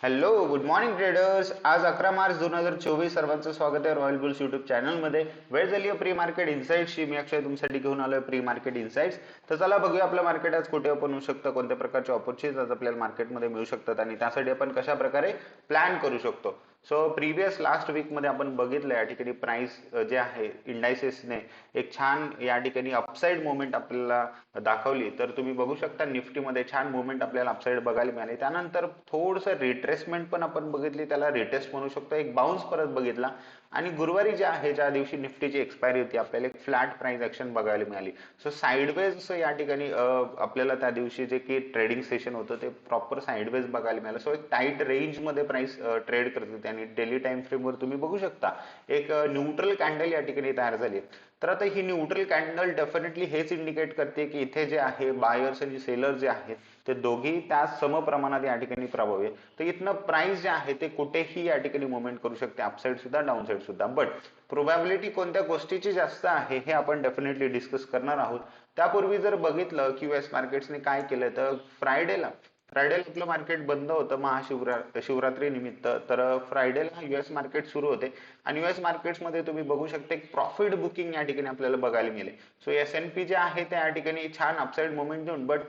Hello good morning traders. आज 11 मार्च 2024. सर्वांचं स्वागत आहे रॉयल बुल्स युट्यूब चॅनलमध्ये. वेळ झाली आहे प्री मार्केट इन्साइट्सची. मी अक्षय तुमच्यासाठी घेऊन आलोय प्री मार्केट इन्साइट्स. तर चला बघूया आपलं मार्केट आज कुठे ओपन होऊ शकतं, कोणत्या प्रकारचे ऑपॉर्च्युनिटीज आज आपल्याला मार्केटमध्ये मिळू शकतात आणि त्यासाठी आपण कशा प्रकारे प्लॅन करू शकतो. सो प्रिव्हियस लास्ट वीकमध्ये आपण बघितलं या ठिकाणी प्राइस जे आहे इंडायसेसने एक छान या ठिकाणी अपसाईड मुवमेंट आपल्याला दाखवली. तर तुम्ही बघू शकता निफ्टीमध्ये छान मुवमेंट आपल्याला अपसाईड बघायला मिळाली. त्यानंतर थोडंसं रिट्रेसमेंट पण आपण बघितली, त्याला रिटेस्ट म्हणू शकतो. एक बाउन्स परत बघितला आणि गुरुवारी जे आहे ज्या दिवशी निफ्टीची एक्सपायरी होती आपल्याला एक फ्लॅट प्राइस ऍक्शन बघायला मिळाली. सो साईडवेज या ठिकाणी आपल्याला त्या दिवशी जे की ट्रेडिंग सेशन होतं ते प्रॉपर साईडवेज बघायला मिळालं. सो एक टाईट रेंज मध्ये प्राइस ट्रेड करते आणि डेली टाइम फ्रेमवर तुम्ही बघू शकता एक न्यूट्रल कॅन्डल या ठिकाणी तयार झाली. तर आता ही न्यूट्रल कॅन्डल डेफिनेटली हेच इंडिकेट करते की इथे जे आहे बायर्स आणि सेलर जे आहेत ते दोघेही त्या समप्रमाणात या ठिकाणी प्रभावी आहे. तर इथनं प्राइस जे आहे ते कुठेही या ठिकाणी मुवमेंट करू शकते, अपसाईड सुद्धा डाऊनसाईड सुद्धा. बट प्रोबॅबिलिटी कोणत्या गोष्टीची जास्त आहे हे आपण डेफिनेटली डिस्कस करणार आहोत. त्यापूर्वी जर बघितलं की युएस मार्केट्सने काय केलं, तर फ्रायडेला आपलं मार्केट बंद होतं शिवरात्री निमित्त. तर फ्रायडेला युएस मार्केट सुरू होते आणि युएस मार्केट्समध्ये तुम्ही बघू शकता एक प्रॉफिट बुकिंग या ठिकाणी आपल्याला बघायला मिळेल. सो S&P जे आहे ते या ठिकाणी छान अपसाईड मुवमेंट देऊन बट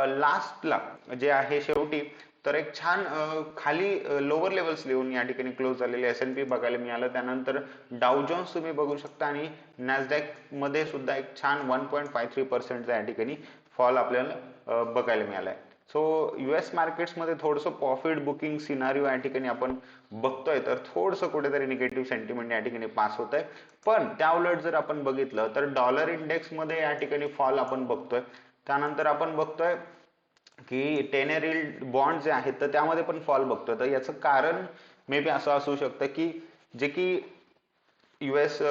लास्टला जे आहे शेवटी तर एक छान खाली लोअर लेवल्स लिहून या ठिकाणी क्लोज झालेले S&P बघायला मिळालं. त्यानंतर डाउ जोन्स तुम्ही बघू शकता आणि नॅसडॅक मध्ये सुद्धा एक छान 1.53% या ठिकाणी फॉल आपल्याला बघायला मिळालाय. सो युएस मार्केट्समध्ये थोडंसं प्रॉफिट बुकिंग सिनारिओ या ठिकाणी आपण बघतोय, तर थोडंसं कुठेतरी निगेटिव्ह सेंटिमेंट या ठिकाणी पास होत आहे. पण त्या उलट जर आपण बघितलं तर डॉलर इंडेक्स मध्ये या ठिकाणी फॉल आपण बघतोय. त्यानंतर आपण बघतोय की 10 येअर बॉन्ड जे आहेत तर त्यामध्ये पण फॉल बघतोय. तर याचं कारण मे बी असं असू शकतं की जे की युएस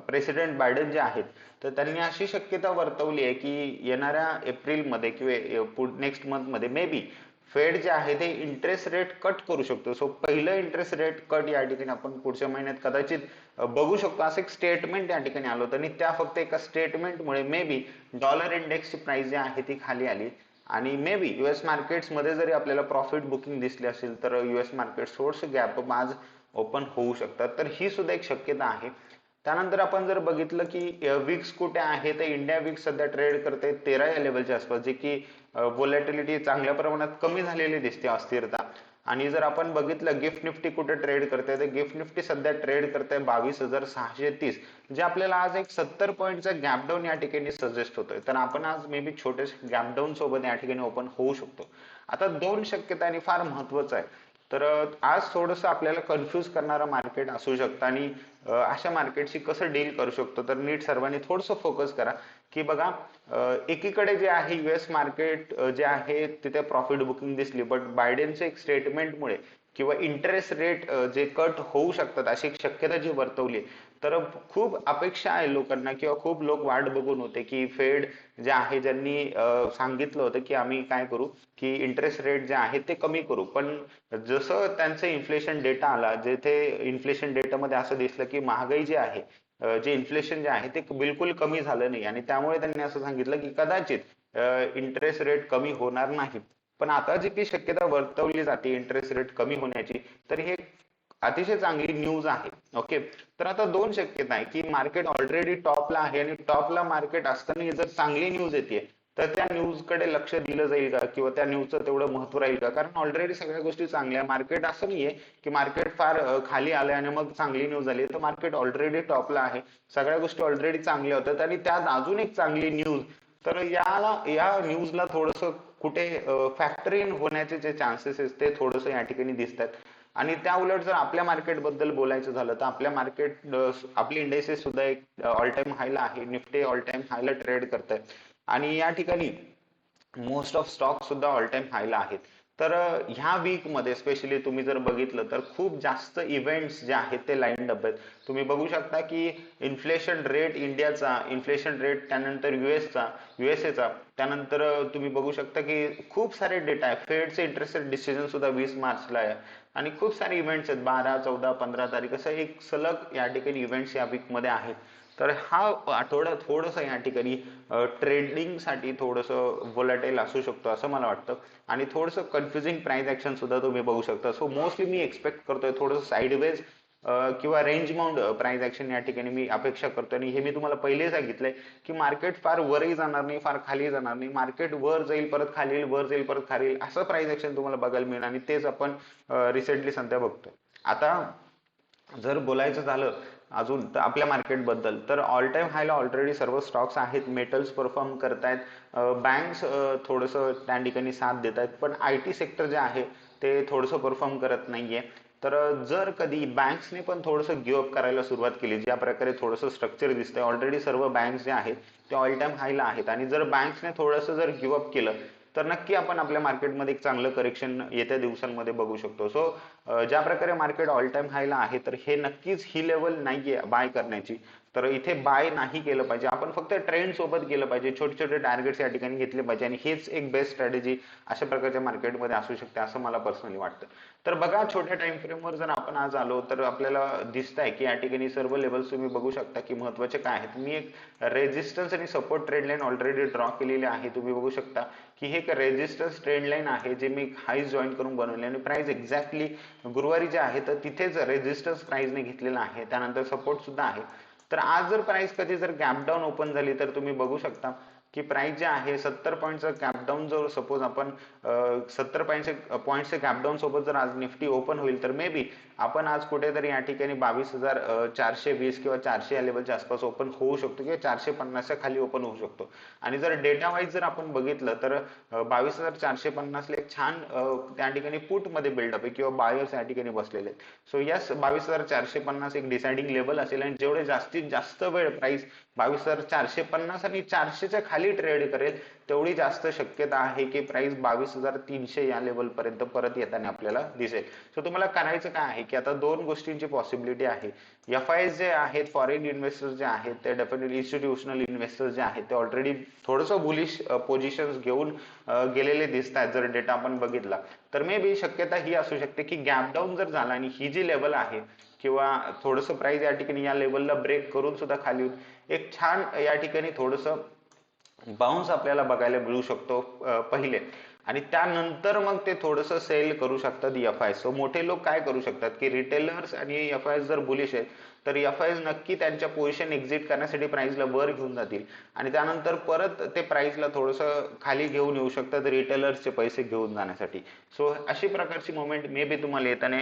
प्रेसिडेंट बायडन जे आहेत तर त्यांनी अशी शक्यता वर्तवली आहे की येणाऱ्या एप्रिलमध्ये किंवा नेक्स्ट मंथमध्ये मे बी फेड जे आहे ते इंटरेस्ट रेट कट करू शकतो. सो पहिलं इंटरेस्ट रेट कट या ठिकाणी आपण पुढच्या महिन्यात कदाचित बघू शकतो, असं एक स्टेटमेंट या ठिकाणी आलं होतं आणि त्या फक्त एका स्टेटमेंटमुळे मे बी डॉलर इंडेक्सची प्राइस जी आहे ती खाली आली आणि मे बी युएस मार्केट्समध्ये जरी आपल्याला प्रॉफिट बुकिंग दिसली असेल तर युएस मार्केट थोडंसं गॅप आज ओपन होऊ शकतात. तर ही सुद्धा एक शक्यता आहे. त्यानंतर आपण जर बघितलं की विक्स कुठे आहे, तर इंडिया विक्स सध्या ट्रेड करते 13 या लेवलच्या आसपास, जे की व्होलॅटिलिटी चांगल्या प्रमाणात कमी झालेली दिसते, अस्थिरता. आणि जर आपण बघितलं गिफ्ट निफ्टी कुठे ट्रेड करते, तर गिफ्ट निफ्टी सध्या ट्रेड करते 22,630, जे आपल्याला आज एक 70 पॉईंटचा गॅपडाऊन या ठिकाणी सजेस्ट होतोय. तर आपण आज मे बी छोटेसे गॅपडाऊन सोबत या ठिकाणी ओपन होऊ शकतो. आता दोन शक्यता आणि फार महत्वाचं आहे. तर आज थोडंसं आपल्याला कन्फ्यूज करणारं मार्केट असू शकतं आणि अशा मार्केटशी कसं डील करू शकतो, तर नीट सर्वांनी थोडंसं फोकस करा की बघा एकीकडे जे आहे युएस मार्केट जे आहे तिथे प्रॉफिट बुकिंग दिसली, बट बायडेनचे एक स्टेटमेंटमुळे किंवा इंटरेस्ट रेट जे कट होऊ शकतात अशी एक शक्यता जी वर्तवली, तर खूप अपेक्षा आहे लोकांना किंवा खूप लोक वाट बघून होते की फेड जे आहे ज्यांनी सांगितलं होतं की आम्ही काय करू की इंटरेस्ट रेट जे आहे ते कमी करू. पण जसं त्यांचं इन्फ्लेशन डेटा आला, जेथे इन्फ्लेशन डेटामध्ये असं दिसलं की महागाई जी आहे जे इन्फ्लेशन जे आहे ते बिलकुल कमी झालं नाही आणि त्यामुळे त्यांनी असं सांगितलं की कदाचित इंटरेस्ट रेट कमी होणार नाही. पण आता जी काही शक्यता वर्तवली जाते इंटरेस्ट रेट कमी होण्याची, तर हे अतिशय चांगली न्यूज आहे. ओके, तर आता दोन शक्यता आहे की मार्केट ऑलरेडी टॉपला आहे आणि टॉपला मार्केट असताना जर चांगली न्यूज येते तर त्या न्यूज कडे लक्ष दिलं जाईल का किंवा त्या न्यूजचं तेवढं महत्व राहील का? कारण ऑलरेडी सगळ्या गोष्टी चांगल्या, मार्केट असं नाहीये की मार्केट फार खाली आलंय आणि मग चांगली न्यूज आली. तर मार्केट ऑलरेडी टॉपला आहे, सगळ्या गोष्टी ऑलरेडी चांगल्या होत्यात आणि त्यात अजून एक चांगली न्यूज, तर या न्यूजला थोडस कुठे फॅक्टर इन होण्याचे जे चान्सेस आहेत ते थोडस या ठिकाणी दिसतात. आणि त्या उलट जर आपल्या मार्केट बद्दल बोलायचं झालं तर आपली इंडेक्सेस सुद्धा एक ऑल टाइम हायला आहे. निफ्टी ऑल टाइम हायला ट्रेड करत आहे आणि या ठिकाणी मोस्ट ऑफ स्टॉक सुद्धा ऑल टाइम हायला आहेत. तर ह्या वीक मध्ये स्पेशली तुम्ही जर बघितलं तर खूप जास्त इव्हेंट्स जे आहेत ते लाईन अप आहेत. तुम्ही बघू शकता की इन्फ्लेशन रेट इंडियाचा, इन्फ्लेशन रेट त्यानंतर युएसएचा, त्यानंतर तुम्ही बघू शकता की खूप सारे डेटा आहे. फेडचे इंटरेस्ट रेट डिसिजन सुद्धा 20 मार्चला आहे आणि खूप सारे इव्हेंट्स आहेत 12, 14, 15 तारीख असं एक सलग या ठिकाणी इव्हेंट्स या वीक मध्ये आहेत. तर हा आठवडा थोडंसं या ठिकाणी ट्रेडिंग साठी थोडंसं व्होलाटाईल असू शकतो असं मला वाटतं आणि थोडंसं कन्फ्युजिंग प्राइस ऍक्शन सुद्धा तुम्ही बघू शकता. सो मोस्टली मी एक्सपेक्ट करतोय थोडंसं साईडवेज किंवा रेंज माउंट प्राइस ऍक्शन या ठिकाणी मी अपेक्षा करतो. आणि हे मी तुम्हाला पहिले सांगितलंय की मार्केट फार वरही जाणार नाही, फार खाली जाणार नाही. मार्केट वर जाईल परत खाली येईल, वर जाईल परत खाली येईल, असं प्राइस ऍक्शन तुम्हाला बघायला मिळेल आणि तेच आपण रिसेंटली सध्या बघतोय. आता जर बोलायचं झालं अजून तर आपल्या मार्केट बद्दल, तर ऑल टाइम हायला ऑलरेडी सर्व स्टॉक्स आहेत. मेटल्स परफॉर्म करतायत, बँक्स थोडंसं त्या ठिकाणी साथ देत आहेत, पण आय टी सेक्टर जे आहे ते थोडंसं परफॉर्म करत नाहीये. तर जर कधी बँक्सने पण थोडंसं गिव्ह अप करायला सुरुवात केली, ज्या प्रकारे थोडंसं स्ट्रक्चर दिसतंय, ऑलरेडी सर्व बँक्स जे आहेत ते ऑल टाइम हायला आहेत आणि जर बँक्सने थोडंसं जर गिव्ह अप केलं तर नक्की आपण आपल्या मार्केटमध्ये एक चांगलं करेक्शन येत्या दिवसांमध्ये बघू शकतो. सो ज्या प्रकारे मार्केट ऑल टाइम हायला आहे तर हे नक्कीच ही लेवल नाहीये बाय करण्याची. तर इथे बाय नाही केलं पाहिजे, आपण फक्त ट्रेंड सोबत गेलं पाहिजे, छोटे छोटे टार्गेट्स या ठिकाणी घेतले पाहिजे आणि हेच एक बेस्ट स्ट्रॅटेजी अशा प्रकारच्या मार्केटमध्ये असू शकते असं मला पर्सनली वाटतं. तर बघा, छोट्या टाइम फ्रेमवर जर आपण आज आलो तर आपल्याला दिसतंय की या ठिकाणी सर्व लेवल्स तुम्ही बघू शकता की महत्वाचे काय आहेत. मी एक रेजिस्टन्स आणि support trend line already draw केलेली आहे. तुम्ही बघू शकता की हे एक रेजिस्टन्स ट्रेंड लाईन आहे जे मी हाईज जॉईन करून बनवले आणि प्राइस एक्झॅक्टली गुरुवारी जे आहे तर तिथेच रेजिस्टन्स प्राइसने घेतलेला आहे, त्यानंतर सपोर्ट सुद्धा आहे. तर आज जर प्राइस कधी जर गॅप डाऊन ओपन झाली तर तुम्ही बघू शकता की प्राइस जे आहे 70 पॉईंटचं गॅप डाऊन, जर सपोज आपण 70 पॉईंटचे गॅप डाऊन सोबत जर आज निफ्टी ओपन होईल तर मे बी आपण आज कुठेतरी या ठिकाणी 22,420 किंवा 400 या लेवलच्या आसपास ओपन होऊ शकतो किंवा 450च्या खाली ओपन होऊ शकतो. आणि जर डेटा वाईज जर आपण बघितलं तर 22,450 ला एक छान त्या ठिकाणी पुट मध्ये बिल्डअप आहे किंवा बायर्स या ठिकाणी बसलेले आहेत. सो यस, 22,450 एक डिसाइडिंग लेवल असेल आणि जेवढे जास्तीत जास्त वेळ प्राइस 22,450 आणि 400च्या खाली ट्रेड करेल तेवढी जास्त शक्यता आहे की प्राइस 22,300 या लेवल पर्यंत परत येताना आपल्याला दिसेल. सो तुम्हाला करायचं काय आहे की आता दोन गोष्टींची पॉसिबिलिटी आहे. FIs जे आहेत, फॉरेन इन्व्हेस्टर्स जे आहेत, ते डेफिनेटली इन्स्टिट्यूशनल इन्व्हेस्टर्स जे आहेत ते ऑलरेडी थोडंसं बुलिश पोझिशन्स घेऊन गेलेले दिसत आहेत. जर डेटा आपण बघितला तर मे बी शक्यता ही असू शकते की गॅप डाऊन जर झाला आणि ही जी लेवल आहे किंवा थोडंसं प्राइस या ठिकाणी या लेवलला ब्रेक करून सुद्धा खाली येऊन एक छान या ठिकाणी थोडंसं बाउन्स आपल्याला बघायला मिळू शकतो पहिले, आणि त्यानंतर मग ते थोडंसं सेल करू शकतात FI. सो मोठे लोक काय करू शकतात की रिटेलर्स आणि FI जर बुलिश आहेत तर FI नक्की त्यांच्या पोझिशन एक्झिट करण्यासाठी प्राइसला वर घेऊन जातील आणि त्यानंतर परत ते प्राइसला थोडंसं खाली घेऊन येऊ शकतात रिटेलर्सचे पैसे घेऊन जाण्यासाठी. सो अशी प्रकारची मोमेंट मे बी तुम्हाला येताना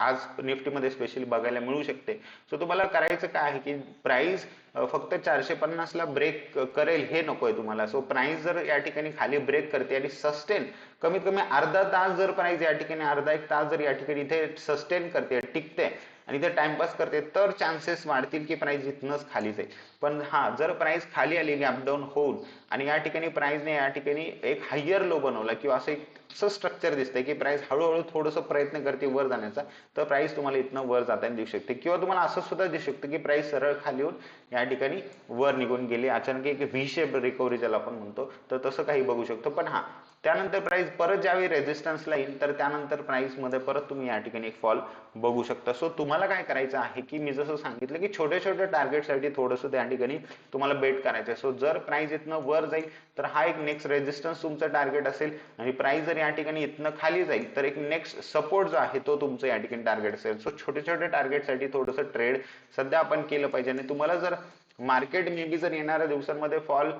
आज निफ्टीमध्ये स्पेशली बघायला मिळू शकते. सो तुम्हाला करायचं काय आहे की प्राइस फक्त 450 ला ब्रेक करेल हे नकोय तुम्हाला. सो प्राइस जर या ठिकाणी खाली ब्रेक करते आणि सस्टेन कमीत कमी अर्धा तास जर प्राइस या ठिकाणी अर्धा एक तास जर या ठिकाणी इथे सस्टेन करते, टिकते आणि ते टाइमपास करते तर चान्सेस वाढतील की प्राइस इथनच खाली जाईल. पण हा, जर प्राइस खाली आली गॅप डाऊन होऊन आणि या ठिकाणी प्राइसने या ठिकाणी एक हायर लो बनवला किंवा असं एक असं स्ट्रक्चर दिसतंय की प्राइस हळूहळू थोडंसं प्रयत्न करते वर जाण्याचा, तर प्राइस तुम्हाला इथनं वर जाताना दिसू शकते. किंवा तुम्हाला असं सुद्धा दिसू शकतं की प्राइस सरळ खाली येऊन या ठिकाणी वर निघून गेली, अचानक एक व्ही शेप रिकव्हरी ज्याला आपण म्हणतो, तर तसं काही बघू शकतो. पण हा, त्यानंतर प्राइस परत ज्यावेळी रेजिस्टन्सला येईल तर त्यानंतर प्राइस मध्ये परत तुम्ही या ठिकाणी एक फॉल बघू शकता. सो तुम्हाला काय करायचं आहे की मी जसं सांगितलं की छोट्या छोट्या टार्गेटसाठी थोडंसं त्या ठिकाणी तुम्हाला बेट करायचं आहे. सो जर प्राइस इथनं वर जाईल तर हा एक नेक्स्ट रेजिस्टन्स तुमचं टार्गेट असेल आणि प्राइस जर या ठिकाणी इथनं खाली जाईल तर एक नेक्स्ट सपोर्ट जो आहे तो तुमचं या ठिकाणी टार्गेट असेल. सो छोट्या छोट्या टार्गेटसाठी थोडंसं ट्रेड सध्या आपण केलं पाहिजे. आणि तुम्हाला जर मार्केट मे बी जर येणाऱ्या दिवसांमध्ये फॉल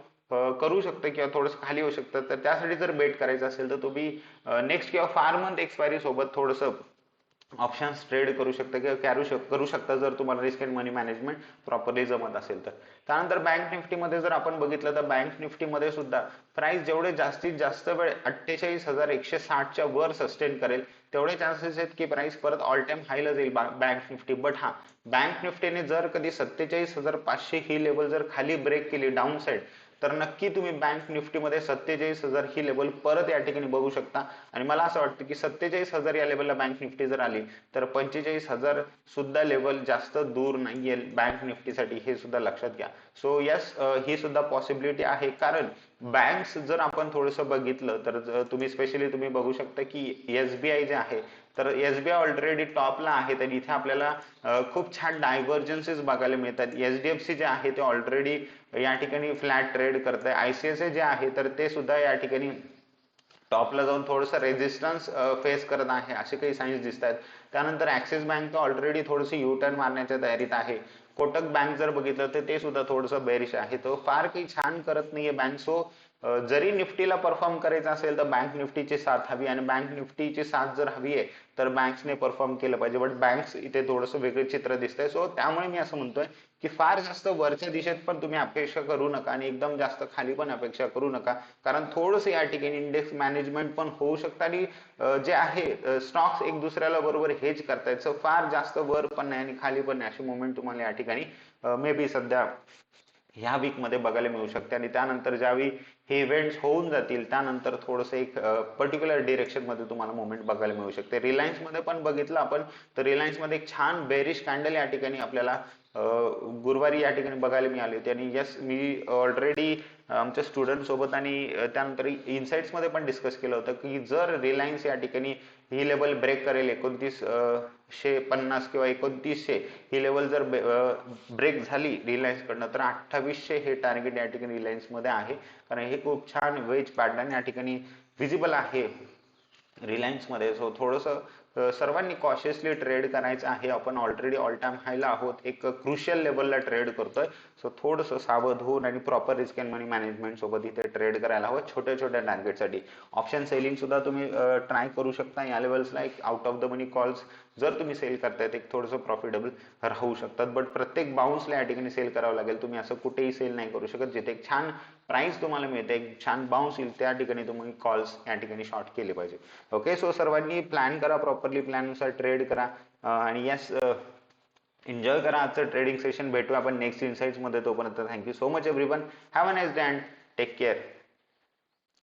करू शकतं किंवा थोडंसं खाली होऊ शकतं, तर त्यासाठी जर बेट करायचं असेल तर तुम्ही नेक्स्ट किंवा फार मंथ एक्सपायरी सोबत थोडंसं ऑप्शन्स ट्रेड करू शकता किंवा करू शकता जर तुम्हाला risk and money management properly जमत असेल तर. त्यानंतर बँक निफ्टीमध्ये जर आपण बघितलं तर बँक निफ्टीमध्ये सुद्धा प्राइस जेवढे जास्तीत जास्त वेळ 48,160च्या वर सस्टेन करेल तेवढे चान्सेस आहेत की प्राइस परत ऑल टाइम हायला जाईल बँक निफ्टी. बट हा, बँक निफ्टीने जर कधी 47,500 ही लेवल जर खाली ब्रेक केली डाऊन साइड तर नक्की तुम्ही बँक निफ्टीमध्ये 47,000 ही लेवल परत या ठिकाणी बघू शकता. आणि मला असं वाटतं की 47,000 या लेवलला बँक निफ्टी जर आली तर 45,000 सुद्धा लेवल जास्त दूर नाहीये बँक निफ्टीसाठी, हे सुद्धा लक्षात घ्या. सो यस, ही सुद्धा पॉसिबिलिटी आहे, कारण बँक्स जर आपण थोडस बघितलं तर तुम्ही स्पेशली तुम्ही बघू शकता की SBI जे आहे, तर SBI ऑलरेडी टॉपला आहे, तर इथे आपल्याला खूप छान डायव्हर्जन्सेस बघायला मिळतात. HDFC जे आहे ते ऑलरेडी या ठिकाणी फ्लॅट ट्रेड करत आहे. ICICI जे आहे तर ते सुद्धा या ठिकाणी टॉपला जाऊन थोडंसं रेजिस्टन्स फेस करत आहे, असे काही साईन्स दिसत आहेत. त्यानंतर ऍक्सिस बँक ऑलरेडी थोडंसं यू टर्न मारण्याच्या तयारीत आहे. कोटक बँक जर बघितलं तर ते सुद्धा थोडंसं बेरिश आहे, तो फार काही छान करत नाहीये बँक. सो जरी निफ्टीला परफॉर्म करायचं असेल तर बँक निफ्टीची साथ हवी, आणि बँक निफ्टीची साथ जर हवी आहे तर बँक्सने परफॉर्म केलं पाहिजे. बट बँक्स इथे थोडंसं वेगळं चित्र दिसतंय. सो त्यामुळे मी असं म्हणतोय की फार जास्त वरच्या दिशेत पण तुम्ही अपेक्षा करू नका आणि एकदम जास्त खाली पण अपेक्षा करू नका, कारण थोडंसं या ठिकाणी इंडेक्स मॅनेजमेंट पण होऊ शकतं आणि जे आहे स्टॉक्स एक दुसऱ्याला बरोबर हेज करतायत. सो फार जास्त वर पण नाही आणि खाली पण नाही अशी मुवमेंट तुम्हाला या ठिकाणी मे बी सध्या ह्या वीक मध्ये बघायला मिळू शकते. आणि त्यानंतर ज्यावेळी हे इव्हेंट्स होऊन जातील त्यानंतर थोडंसं एक पर्टिक्युलर डिरेक्शन मध्ये तुम्हाला मुवमेंट बघायला मिळू शकते. रिलायन्स मध्ये पण बघितलं आपण तर रिलायन्स मध्ये एक छान बेरिश कॅन्डल या ठिकाणी आपल्याला गुरुवारी या ठिकाणी बघायला मिळाली होती. आणि यस, मी ऑलरेडी आमच्या स्टुडंट सोबत आणि त्यानंतर इनसाइट्स मध्ये पण डिस्कस केलं होतं की जर रिलायन्स या ठिकाणी ही लेवल ब्रेक करेल 2950 किंवा 2900 ही लेवल जर ब्रेक झाली रिलायन्स कडनं तर 2800 हे टार्गेट या ठिकाणी रिलायन्स मध्ये आहे, कारण हे खूप छान वेज पॅटर्न या ठिकाणी विजिबल आहे रिलायन्स मध्ये. सो थोडंसं सर्वांनी कॉशियसली ट्रेड करायचं आहे. आपण ऑलरेडी ऑल टाइम हायला आहोत, एक क्रुशियल लेवलला ट्रेड करतोय. सो थोडंसं सावध होऊन आणि proper risk and money management सोबत इथे ट्रेड करायला हवं छोट्या छोट्या टार्गेटसाठी. ऑप्शन सेलिंग सुद्धा तुम्ही ट्राय करू शकता या लेवल्सला. एक out of the money calls जर तुम्ही सेल करतायत एक थोडंसं प्रॉफिटेबल राहू शकतात. बट प्रत्येक बाउन्सला या ठिकाणी सेल करावं लागेल. तुम्ही असं कुठेही सेल नाही करू शकत. जिथे एक छान प्राइस तुम्हाला मिळते, एक छान बाउन्स येईल, त्या ठिकाणी तुम्ही कॉल्स या ठिकाणी शॉर्ट केले पाहिजे. ओके, सो सर्वांनी प्लॅन करा, प्रॉपरली प्लॅन नुसार ट्रेड करा आणि यस, एन्जॉय करा आजचं ट्रेडिंग सेशन. भेटूया आपण नेक्स्ट इनसाइट्स मध्ये. तोपर्यंत thank you so much everyone. Have a nice day and take care.